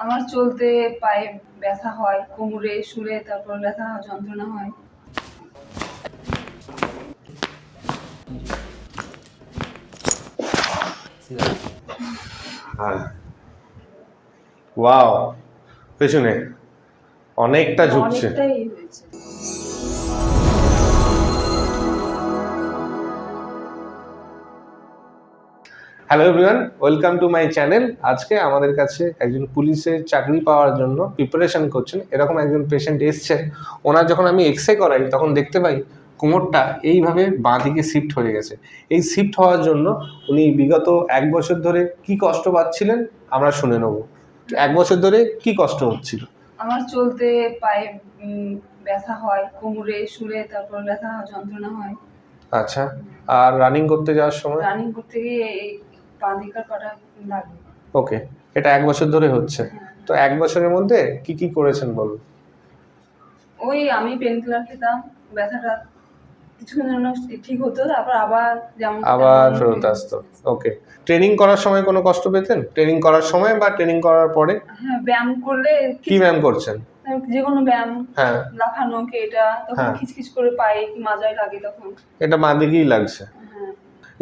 আমার চলতে পায়ে ব্যথা হয়, কোমরে শুলে তারপর ব্যথা যন্ত্রণা হয়। হ্যাঁ, ওয়াও, পেছনে অনেকটা ঝুঁকছে। অনেকটাই হয়েছে। Hello everyone, welcome to my channel. আজকে আমাদের কাছে একজন পুলিশের চাকরি পাওয়ার জন্য প্রিপারেশন করছেন এরকম একজন পেশেন্ট এসছে। ওনার যখন আমি এক্সরে করাই তখন দেখতে পাই কোমরটা এইভাবে বাঁ দিকে শিফট হয়ে গেছে। এই শিফট হওয়ার জন্য উনি বিগত 1 বছর ধরে কি কষ্ট পাচ্ছিলেন আমরা শুনে নেব। 1 বছর ধরে কি কষ্ট হচ্ছিল? আমার চলতে পায়ে ব্যথা হয়, কোমরে শুলে তারপর ব্যথা যন্ত্রণা হয়। আচ্ছা, আর রানিং করতে যাওয়ার সময়? রানিং করতে গিয়ে এই বাঁ দিকের পাটা লাগে। ওকে, এটা 1 বছর ধরে হচ্ছে। তো 1 বছরের মধ্যে কি কি করেছেন বলুন? ওই আমি পেন কিলার খেতাম, ব্যথাটা কিছুক্ষণের জন্য ঠিক হতো, তারপর আবার যেমন আবার ফেরত আসতো। ওকে, ট্রেনিং করার সময় কোনো কষ্ট পেতেন? ট্রেনিং করার সময় বা ট্রেনিং করার পরে? হ্যাঁ, ব্যায়াম করলে কি ব্যায়াম করছেন? যে কোনো ব্যায়াম, হ্যাঁ, লাফানো কি এটা তখন হ্যাঁ। খিচখিচ করে পায়ে কি মাজায় লাগে তখন। এটা বাঁ দিকেই লাগছে। হ্যাঁ,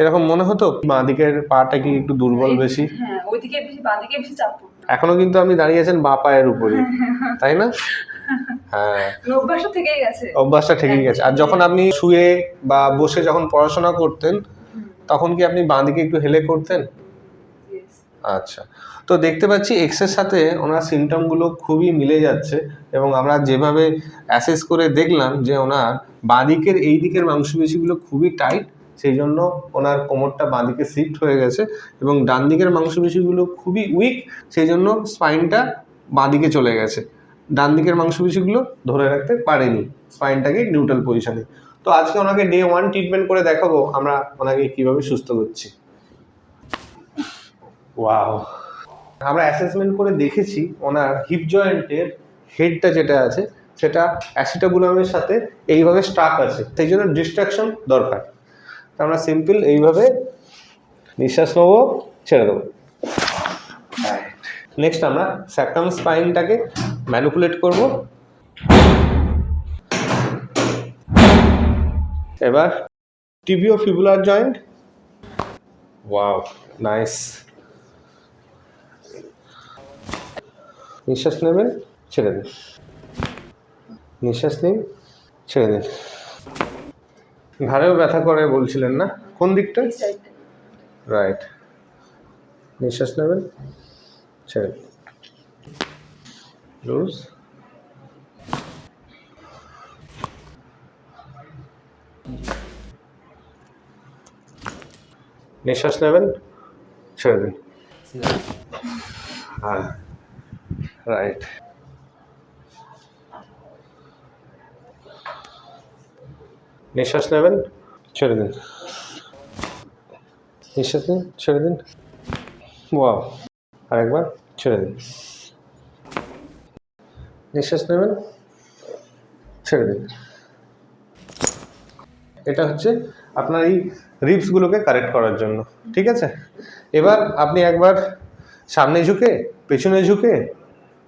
এরকম মনে হতো বাঁ দিকের পাটা কি একটু দুর্বল বেশি? হ্যাঁ, ওইদিকে বেশি, বাঁ দিকে বেশি চাপ পড়তো। এখনো কিন্তু আপনি দাঁড়িয়ে আছেন বাঁ পায়ের উপরে, তাই না? হ্যাঁ, অভ্যাসটা থেকেই গেছে। অভ্যাসটা ঠিকই গেছে। আর যখন আপনি শুয়ে বা বসে যখন পড়াশোনা করতেন তখন কি আপনি বাঁ দিকে একটু হেলে করতেন? Yes. আচ্ছা, তো দেখতে পাচ্ছি এক্সের সাথে ওনার সিমটমগুলো খুবই মিলে যাচ্ছে এবং আমরা যেভাবে অ্যাসেস করে দেখলাম যে ওনার বাঁ দিকের এই দিকের মাংসপেশিগুলো খুবই টাইট, সেই জন্য ওনার কোমরটা বাঁ দিকে শিফট হয়ে গেছে এবং ডান দিকের মাংসপেশিগুলো খুবই উইক, সেই জন্য স্পাইনটা বাঁ দিকে চলে গেছে। ডান দিকের মাংসপেশিগুলো ধরে রাখতে পারেনি, স্পাইনটাকে নিউট্রাল পজিশনে। তো আজকে ওনাকে ডে 1 ট্রিটমেন্ট করে দেখাবো আমরা ওনাকে কিভাবে সুস্থ করছি। ওয়াও, আমরা অ্যাসেসমেন্ট করে দেখেছি ওনার হিপ জয়েন্টের হেডটা যেটা আছে সেটা অ্যাসিটাবুলামের সাথে এইভাবে স্টাক আছে, সেই জন্য ডিস্ট্রাকশন দরকার। তো আমরা সিম্পল এইভাবে নিঃশ্বাস নেবো, ছেড়ে দেবো। নেক্সট আমরা স্যাক্রাম স্পাইনটাকে ম্যানিপুলেট করব। এবার tibio fibular joint. Wow, nice. নিঃশ্বাস নেবেন, ছেড়ে দিন, নিঃশ্বাস নিন, ছেড়ে দিন। ঘাড়েও ব্যথা করে বলছিলেন না, কোন দিকটা? এই সাইডটা। রাইট। নিঃশ্বাস নেবেন, ছেড়ে দিন, লুজ। নিঃশ্বাস নেবেন, ছেড়ে দিন। হ্যাঁ, রাইট। নিঃশ্বাস নেবেন, ছেড়ে দিন, নিঃশ্বাস নিন, ছেড়ে দিন। ওয়াও, আরেকবার, ছেড়ে দিন। নিঃশ্বাস নেবেন, ছেড়ে দিন। এটা হচ্ছে আপনার এই রিবসগুলোকে কারেক্ট করার জন্য, ঠিক আছে? এবার আপনি একবার সামনে ঝুঁকে, পেছনে ঝুঁকে,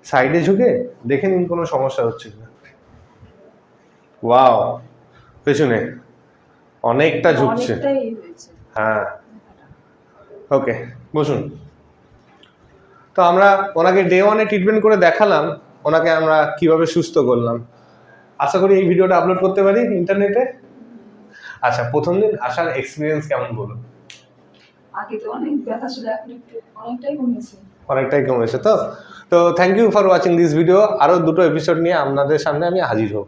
সাইডে ঝুঁকে দেখে নিন কোনো সমস্যা হচ্ছে কিনা। ওয়াও, পেছনে অনেকটা ঝুঁকছে। অনেকটাই হয়েছে। হ্যাঁ, ওকে, বসুন। তো আমরা ওনাকে ডে 1-এ ট্রিটমেন্ট করে দেখালাম ওনাকে আমরা কিভাবে সুস্থ করলাম। আশা করি এই ভিডিওটা আপলোড করতে পারি ইন্টারনেটে। আচ্ছা, প্রথম দিন আসার এক্সপিরিয়েন্স কেমন বলুন? আগে তো অনেক ব্যথা ছিল, এখন একটু অনেকটাই কমেছে। অনেকটাই কমেছে তো। তো thank you for watching this video. আরও 2টো এপিসোড নিয়ে আপনাদের সামনে আমি হাজির হব।